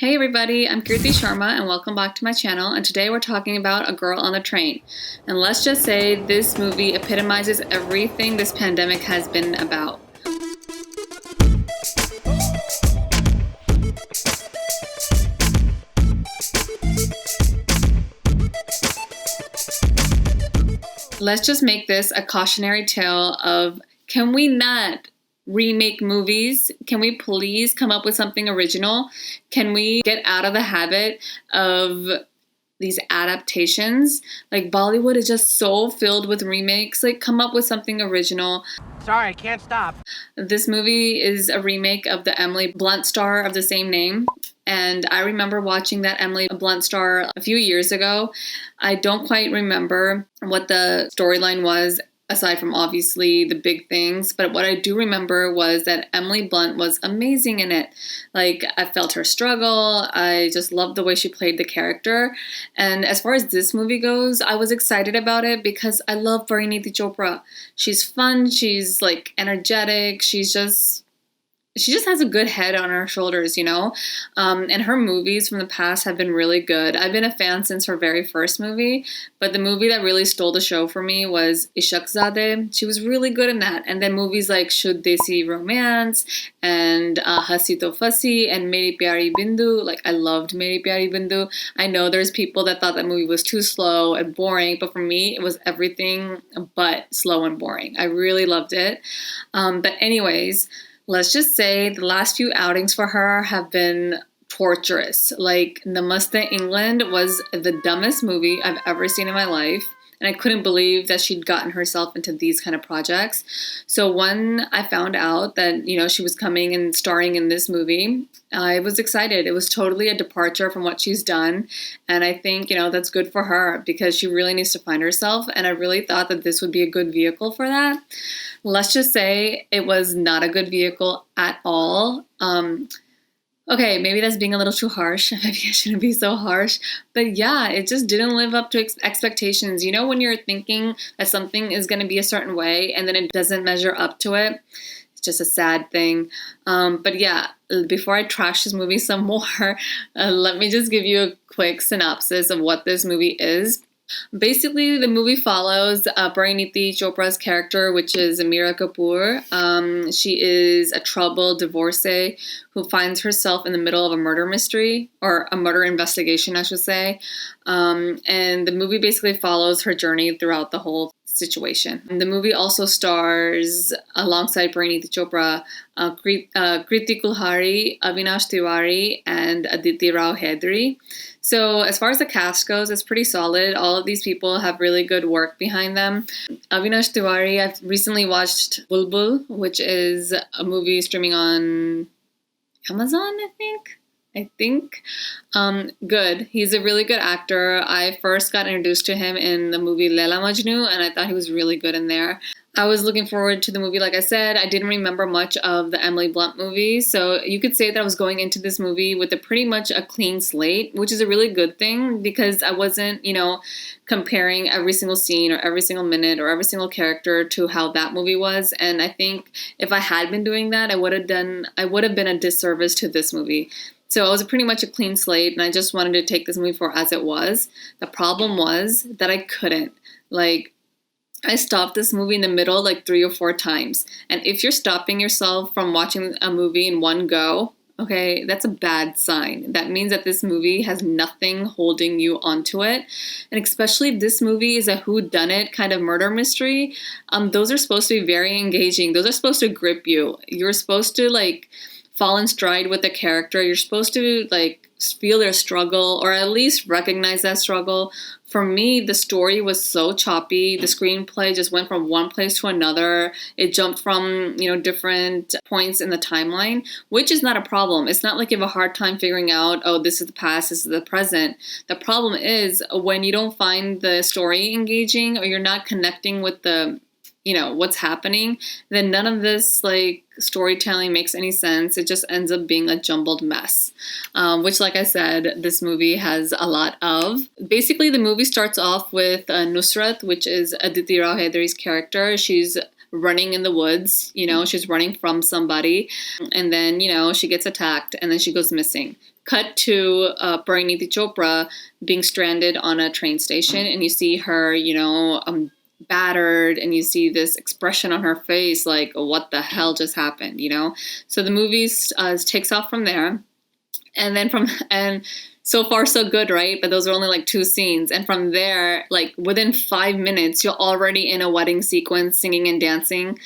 Hey everybody, I'm Kirti Sharma and welcome back to my channel, and today we're talking about A Girl on the Train. And let's just say this movie epitomizes everything this pandemic has been about. Let's just make this a cautionary tale of, can we not remake movies? Can we please come up with something original? Can we get out of the habit of these adaptations? Like, Bollywood is just so filled with remakes. Like, come up with something original. Sorry, I can't stop. This movie is a remake of the Emily Blunt star of the same name. And I remember watching that Emily Blunt star a few years ago. I don't quite remember what the storyline was, aside from obviously the big things. But what I do remember was that Emily Blunt was amazing in it. Like, I felt her struggle. I just loved the way she played the character. And as far as this movie goes, I was excited about it because I love Parineeti Chopra. She's fun. She's like energetic. She just has a good head on her shoulders, you know? And her movies from the past have been really good. I've been a fan since her very first movie, but the movie that really stole the show for me was Ishaqzade. She was really good in that. And then movies like Divorcee Romance and Hasi To Fasi and Meri Pyari Bindu. Like, I loved Meri Pyari Bindu. I know there's people that thought that movie was too slow and boring, but for me, it was everything but slow and boring. I really loved it. But anyways, let's just say the last few outings for her have been torturous. Like, Namaste England was the dumbest movie I've ever seen in my life. And I couldn't believe that she'd gotten herself into these kind of projects. So when I found out that, she was coming and starring in this movie, I was excited. It was totally a departure from what she's done. And I think, that's good for her because she really needs to find herself. And I really thought that this would be a good vehicle for that. Let's just say it was not a good vehicle at all. Okay, maybe that's being a little too harsh. Maybe I shouldn't be so harsh. But yeah, it just didn't live up to expectations. You know, when you're thinking that something is going to be a certain way and then it doesn't measure up to it, it's just a sad thing. But yeah, before I trash this movie some more, let me just give you a quick synopsis of what this movie is. Basically, the movie follows Parineeti Chopra's character, which is Meera Kapoor. She is a troubled divorcee who finds herself in the middle of a murder mystery, or a murder investigation, I should say. And the movie basically follows her journey throughout the whole situation. And the movie also stars, alongside Parineeti Chopra, Kriti Kulhari, Avinash Tiwary, and Aditi Hydari. So as far as the cast goes, it's pretty solid. All of these people have really good work behind them. Avinash Tiwary, I've recently watched Bulbul, which is a movie streaming on Amazon, I think. Good. He's a really good actor. I first got introduced to him in the movie Laila Majnu, and I thought he was really good in there. I was looking forward to the movie. Like I said, I didn't remember much of the Emily Blunt movie, so you could say that I was going into this movie with pretty much a clean slate, which is a really good thing because I wasn't, comparing every single scene or every single minute or every single character to how that movie was. And I think if I had been doing that, I would have been a disservice to this movie. So it was pretty much a clean slate, and I just wanted to take this movie for as it was. The problem was that I couldn't. I stopped this movie in the middle 3 or 4 times. And if you're stopping yourself from watching a movie in one go, okay, that's a bad sign. That means that this movie has nothing holding you onto it. And especially if this movie is a whodunit kind of murder mystery, those are supposed to be very engaging. Those are supposed to grip you. You're supposed to fall in stride with the character. You're supposed to feel their struggle or at least recognize that struggle. For me, the story was so choppy. The screenplay just went from one place to another. It jumped from, different points in the timeline, which is not a problem. It's not like you have a hard time figuring out, oh, this is the past, this is the present. The problem is when you don't find the story engaging or you're not connecting with the what's happening, then none of this storytelling makes any sense. It just ends up being a jumbled mess, which, like I said, this movie has a lot of. Basically, the movie starts off with Nusrat, which is Aditi Hydari's character. She's running in the woods, she's running from somebody, and then, she gets attacked, and then she goes missing. cut to Parineeti Chopra being stranded on a train station, and you see her, battered, and you see this expression on her face like, what the hell just happened, So the movie takes off from there. And then and so far so good, right? But those are only like 2 scenes. And from there, like within 5 minutes, you're already in a wedding sequence, singing and dancing.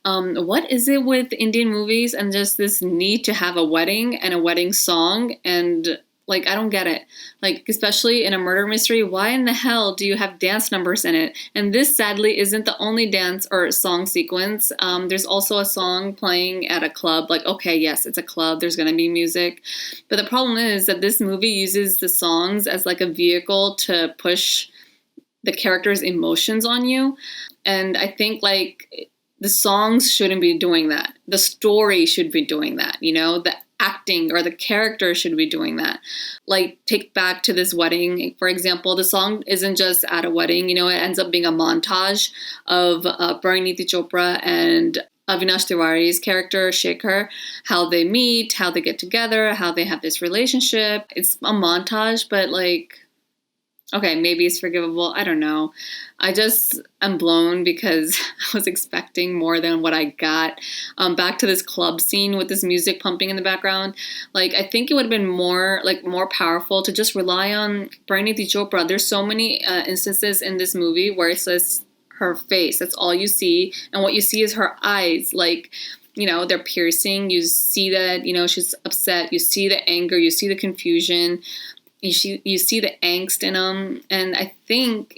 What is it with Indian movies and just this need to have a wedding and a wedding song? And like, I don't get it. Like, especially in a murder mystery, why in the hell do you have dance numbers in it? And this, sadly, isn't the only dance or song sequence. There's also a song playing at a club. Like, okay, yes, it's a club. There's going to be music. But the problem is that this movie uses the songs as like a vehicle to push the character's emotions on you. And I think like the songs shouldn't be doing that. The story should be doing that, the acting or the character should be doing that. Like, take back to this wedding, for example, the song isn't just at a wedding, it ends up being a montage of Parineeti Chopra and Avinash Tiwary's character, Shekhar, how they meet, how they get together, how they have this relationship. It's a montage, but like, okay, maybe it's forgivable. I don't know. I'm blown because I was expecting more than what I got. Back to this club scene with this music pumping in the background. Like, I think it would have been more powerful to just rely on Parineeti Chopra. There's so many instances in this movie where it's just her face. That's all you see. And what you see is her eyes. Like, they're piercing. You see that, she's upset. You see the anger. You see the confusion. You see the angst in them. And I think,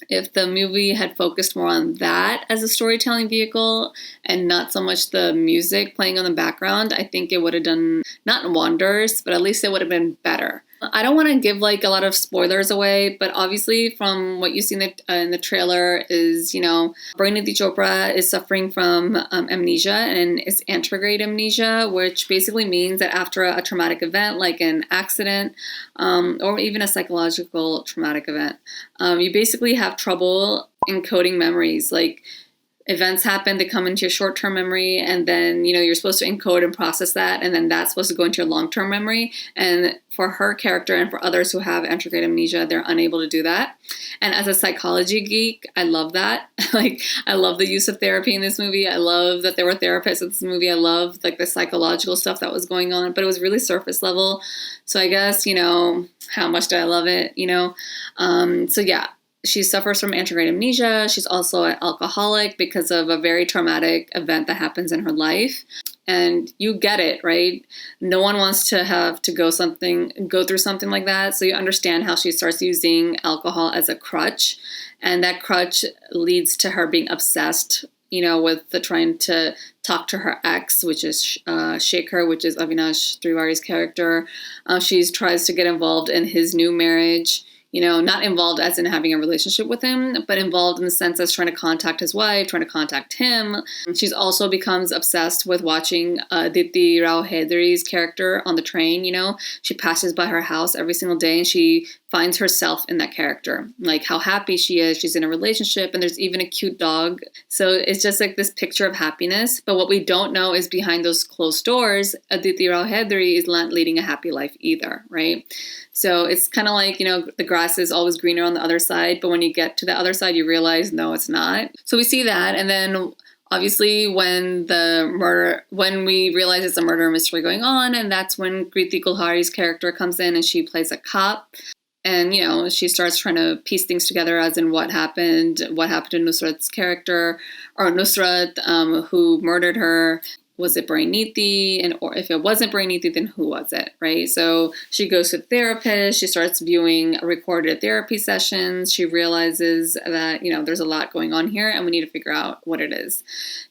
if the movie had focused more on that as a storytelling vehicle and not so much the music playing on the background, I think it would have done not wonders, but at least it would have been better. I don't want to give like a lot of spoilers away, but obviously from what you see in the trailer is, Parineeti Chopra is suffering from amnesia, and it's anterograde amnesia, which basically means that after a traumatic event like an accident or even a psychological traumatic event, you basically have trouble encoding memories. Like, events happen, they come into your short-term memory, and then, you're supposed to encode and process that, and then that's supposed to go into your long-term memory. And for her character and for others who have anterograde amnesia, they're unable to do that. And as a psychology geek, I love that. Like, I love the use of therapy in this movie. I love that there were therapists in this movie. I love like the psychological stuff that was going on, but it was really surface level. So I guess, how much do I love it, So yeah. She suffers from anterograde amnesia. She's also an alcoholic because of a very traumatic event that happens in her life. And you get it, right? No one wants to have to go through something like that. So you understand how she starts using alcohol as a crutch. And that crutch leads to her being obsessed, with trying to talk to her ex, which is Shekhar, which is Avinash Tiwary's character. She tries to get involved in his new marriage. Not involved as in having a relationship with him, but involved in the sense as trying to contact his wife, trying to contact him. She's also becomes obsessed with watching Aditi Hydari's character on the train, She passes by her house every single day and she finds herself in that character. Like how happy she is, she's in a relationship, and there's even a cute dog. So it's just like this picture of happiness. But what we don't know is behind those closed doors, Aditi Hydari is not leading a happy life either, right? So it's kind of like, the grass is always greener on the other side. But when you get to the other side, you realize, no, it's not. So we see that. And then obviously when we realize it's a murder mystery going on, and that's when Kirti Kulhari's character comes in and she plays a cop. And, she starts trying to piece things together as in what happened to Nusrat's character, or Nusrat, who murdered her. Was it Parineeti? Or if it wasn't Parineeti, then who was it, right? So she goes to a therapist. She starts viewing recorded therapy sessions. She realizes that, there's a lot going on here and we need to figure out what it is.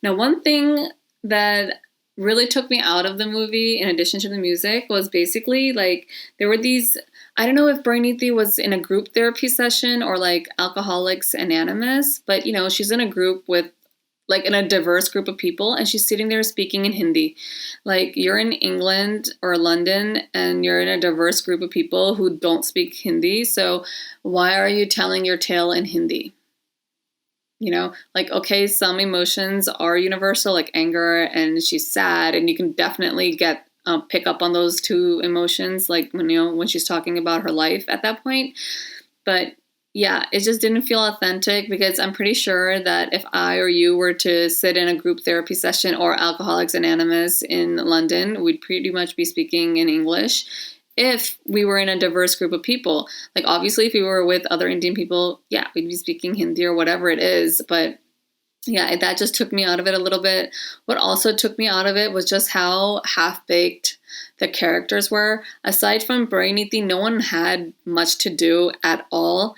Now, one thing that really took me out of the movie, in addition to the music, was basically like there were these, I don't know if Parineeti was in a group therapy session or like Alcoholics Anonymous, but she's in a group with like in a diverse group of people, and she's sitting there speaking in Hindi. Like, you're in England or London and you're in a diverse group of people who don't speak Hindi. So why are you telling your tale in Hindi? Like, okay, some emotions are universal, like anger, and she's sad, and you can definitely get pick up on those two emotions, like when she's talking about her life at that point. But yeah, it just didn't feel authentic, because I'm pretty sure that if I or you were to sit in a group therapy session or Alcoholics Anonymous in London, we'd pretty much be speaking in English if we were in a diverse group of people. Like, obviously, if we were with other Indian people, yeah, we'd be speaking Hindi or whatever it is. But yeah, that just took me out of it a little bit. What also took me out of it was just how half-baked the characters were. Aside from Parineeti, no one had much to do at all.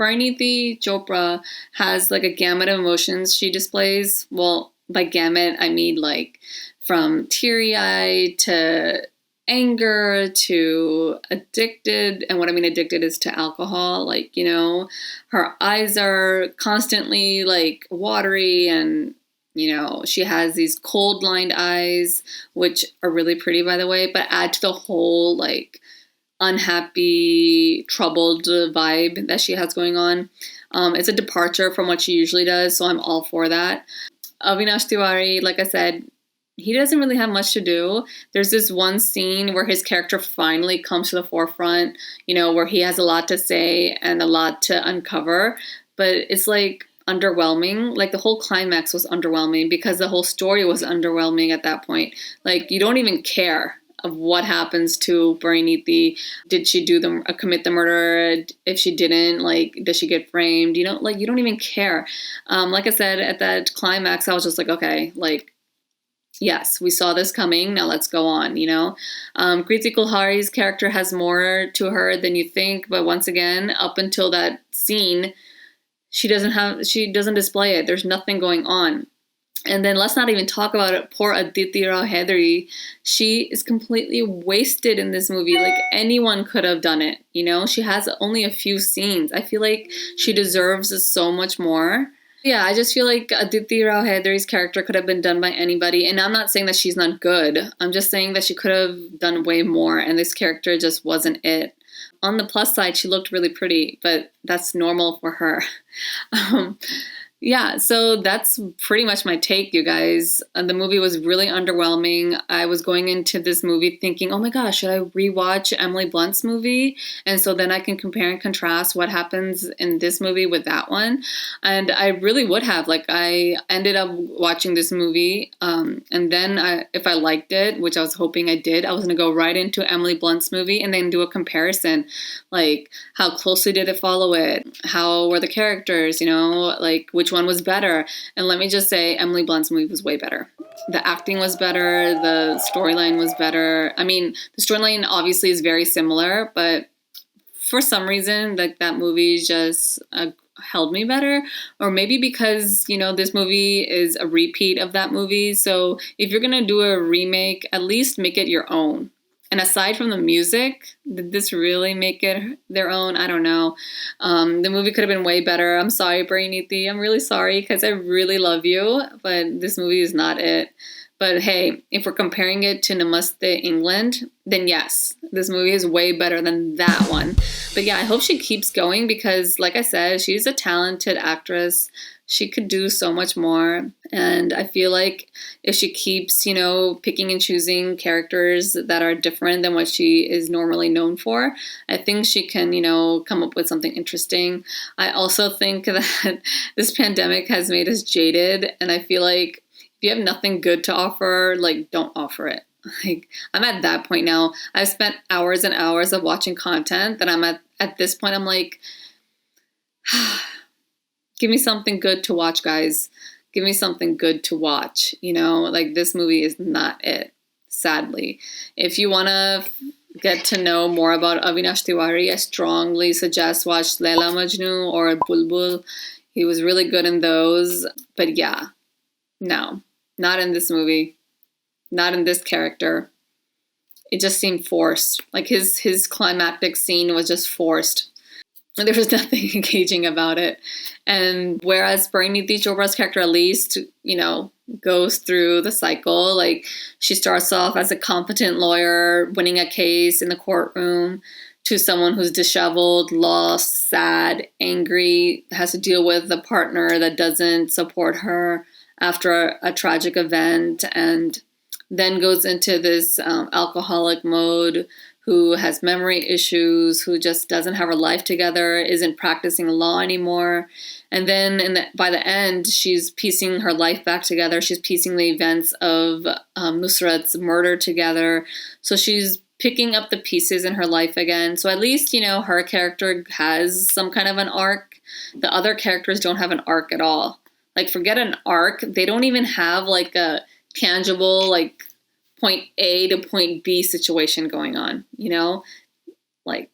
Parineeti Chopra has like a gamut of emotions she displays. Well, by gamut, I mean like from teary-eyed to anger to addicted. And what I mean addicted is to alcohol. Like, her eyes are constantly like watery, and she has these cold lined eyes, which are really pretty, by the way, but add to the whole like unhappy, troubled vibe that she has going on. It's a departure from what she usually does, so I'm all for that. Avinash Tiwary, like I said, he doesn't really have much to do. There's this one scene where his character finally comes to the forefront, where he has a lot to say and a lot to uncover, but it's like underwhelming. Like, the whole climax was underwhelming because the whole story was underwhelming at that point. Like, you don't even care of what happens to Parineeti. Did she commit the murder? If she didn't, like, does she get framed? You don't even care. Like I said, at that climax, I was just like, okay, like, yes, we saw this coming. Now let's go on, Kirti Kulhari's character has more to her than you think. But once again, up until that scene, she doesn't display it. There's nothing going on. And then let's not even talk about it. Poor Aditi Hydari. She is completely wasted in this movie. Like, anyone could have done it. She has only a few scenes. I feel like she deserves so much more. Yeah, I just feel like Aditi Hydari's character could have been done by anybody. And I'm not saying that she's not good. I'm just saying that she could have done way more. And this character just wasn't it. On the plus side, she looked really pretty, but that's normal for her. Yeah, so that's pretty much my take, you guys. The movie was really underwhelming. I was going into this movie thinking, oh my gosh, should I rewatch Emily Blunt's movie? And so then I can compare and contrast what happens in this movie with that one. And I really would have. Like, I ended up watching this movie, and then if I liked it, which I was hoping I did, I was going to go right into Emily Blunt's movie and then do a comparison. Like, how closely did it follow it? How were the characters, like, which one was better? And let me just say, Emily Blunt's movie was way better. The acting was better. The storyline was better. I mean, the storyline obviously is very similar, but for some reason, like, that movie just held me better. Or maybe because, this movie is a repeat of that movie. So if you're going to do a remake, at least make it your own. And aside from the music, did this really make it their own? I don't know. The movie could have been way better. I'm sorry, Parineeti. I'm really sorry, because I really love you, but this movie is not it. But hey, if we're comparing it to Namaste England, then yes, this movie is way better than that one. But yeah, I hope she keeps going, because like I said, she's a talented actress. She could do so much more. And I feel like if she keeps, picking and choosing characters that are different than what she is normally known for, I think she can, come up with something interesting. I also think that this pandemic has made us jaded. And I feel like if you have nothing good to offer, like, don't offer it. Like, I'm at that point now. I've spent hours and hours of watching content that I'm at this point, I'm like, give me something good to watch, guys. Give me something good to watch. Like, this movie is not it, sadly. If you want to get to know more about Avinash Tiwary, I strongly suggest watch Laila Majnu or Bulbul. He was really good in those. But yeah, no, not in this movie. Not in this character. It just seemed forced. Like, his climactic scene was just forced. There was nothing engaging about it. And whereas Parineeti Chopra's character at least, goes through the cycle. Like, she starts off as a competent lawyer, winning a case in the courtroom, to someone who's disheveled, lost, sad, angry, has to deal with a partner that doesn't support her after a tragic event. And then goes into this alcoholic mode, who has memory issues, who just doesn't have her life together, isn't practicing law anymore. And then by the end, she's piecing her life back together. She's piecing the events of Nusrat's murder together. So she's picking up the pieces in her life again. So at least, her character has some kind of an arc. The other characters don't have an arc at all. Like, forget an arc. They don't even have like a tangible, like, point A to point B situation going on, Like,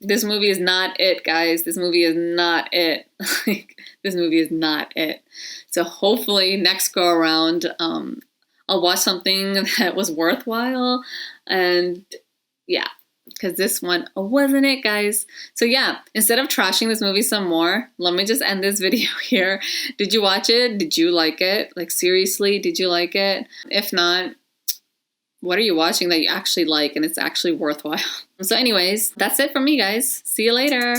this movie is not it, guys. This movie is not it. Like, this movie is not it. So hopefully next go around, I'll watch something that was worthwhile. And yeah, because this one wasn't it, guys. So yeah, instead of trashing this movie some more, let me just end this video here. Did you watch it? Did you like it? Like, seriously, did you like it? If not, what are you watching that you actually like and it's actually worthwhile? So anyways, that's it from me, guys. See you later.